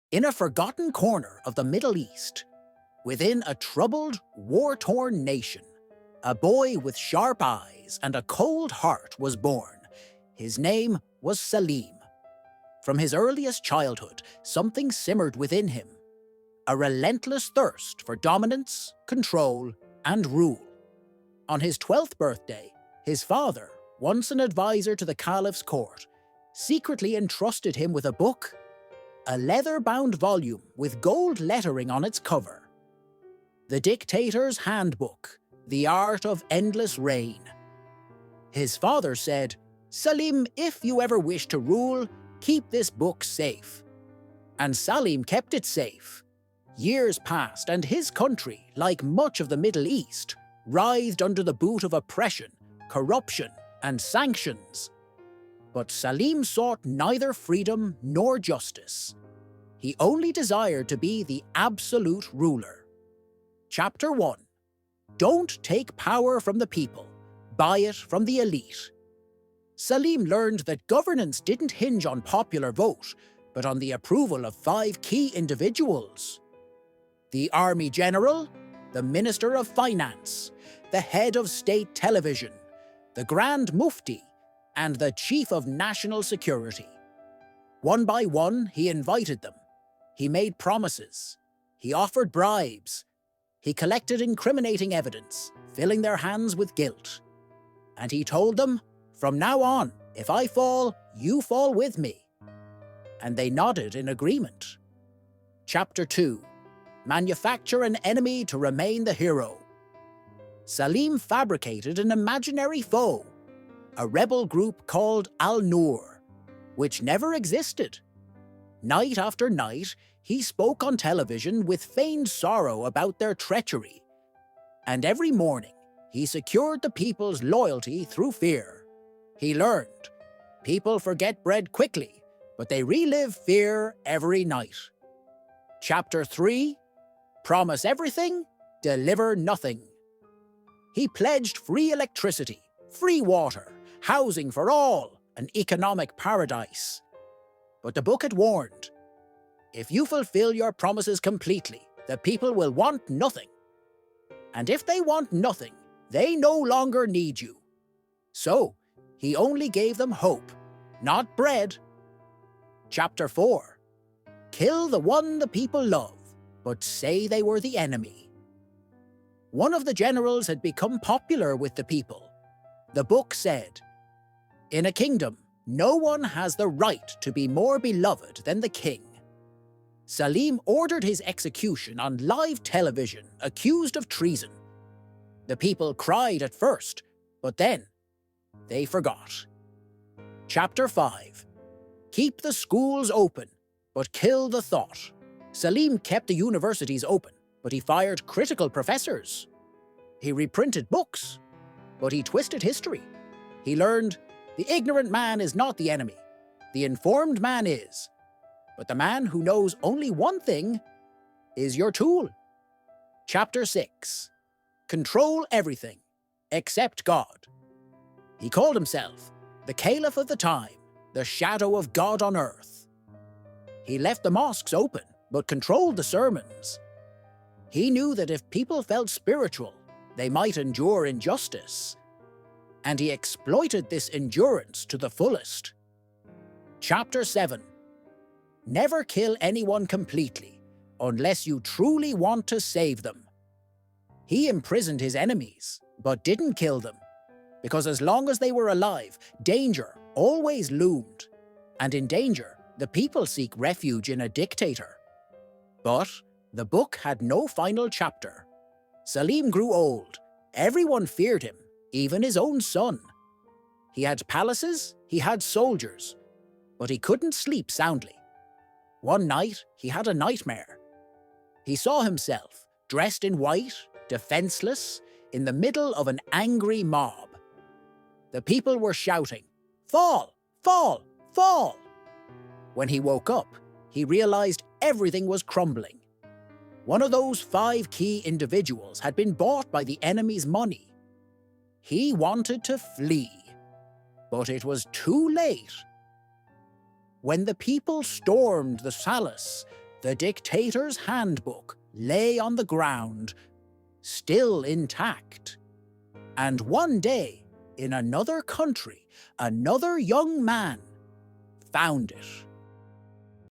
In a forgotten corner of the Middle East, within a troubled, war-torn nation, a boy with sharp eyes and a cold heart was born. His name was Salim. From his earliest childhood, something simmered within him, a relentless thirst for dominance, control, and rule. On his 12th birthday, his father, once an advisor to the Caliph's court, secretly entrusted him with a book, a leather-bound volume with gold lettering on its cover. The Dictator's Handbook, The Art of Endless Reign. His father said, "Salim, if you ever wish to rule, keep this book safe." And Salim kept it safe. Years passed, and his country, like much of the Middle East, writhed under the boot of oppression, corruption, and sanctions. But Salim sought neither freedom nor justice. He only desired to be the absolute ruler. Chapter 1. Don't take power from the people, buy it from the elite. Salim learned that governance didn't hinge on popular vote, but on the approval of 5 key individuals: the Army General, the Minister of Finance, the Head of State Television, the Grand Mufti, and the Chief of National Security. One by one, he invited them. He made promises. He offered bribes. He collected incriminating evidence, filling their hands with guilt. And he told them, "From now on, if I fall, you fall with me." And they nodded in agreement. Chapter 2. Manufacture an enemy to remain the hero. Salim fabricated an imaginary foe, a rebel group called allure, which never existed. Night after night, he spoke on television with feigned sorrow about their treachery. And every morning, he secured the people's loyalty through fear. He learned, people forget bread quickly, but they relive fear every night. Chapter 3. Promise everything, deliver nothing. He pledged free electricity, free water, housing for all, an economic paradise. But the book had warned, if you fulfill your promises completely, the people will want nothing. And if they want nothing, they no longer need you. So, he only gave them hope, not bread. Chapter 4. Kill the one the people love, but say they were the enemy. One of the generals had become popular with the people. The book said, in a kingdom, no one has the right to be more beloved than the king. Salim ordered his execution on live television, accused of treason. The people cried at first, but then they forgot. Chapter 5. Keep the schools open, but kill the thought. Salim kept the universities open, but he fired critical professors. He reprinted books, but he twisted history. He learned, the ignorant man is not the enemy. The informed man is. But the man who knows only one thing is your tool. Chapter 6. Control everything, except God. He called himself the Caliph of the time, the shadow of God on earth. He left the mosques open, but controlled the sermons. He knew that if people felt spiritual, they might endure injustice. And he exploited this endurance to the fullest. Chapter 7. Never kill anyone completely, unless you truly want to save them. He imprisoned his enemies, but didn't kill them, because as long as they were alive, danger always loomed. And in danger, the people seek refuge in a dictator. But the book had no final chapter. Salim grew old. Everyone feared him, even his own son. He had palaces, he had soldiers, but he couldn't sleep soundly. One night, he had a nightmare. He saw himself, dressed in white, defenseless, in the middle of an angry mob. The people were shouting, "Fall! Fall! Fall!" When he woke up, he realized everything was crumbling. One of those 5 key individuals had been bought by the enemy's money. He wanted to flee, but it was too late. When the people stormed the palace, the Dictator's handbook lay on the ground, still intact. And one day, in another country, another young man found it.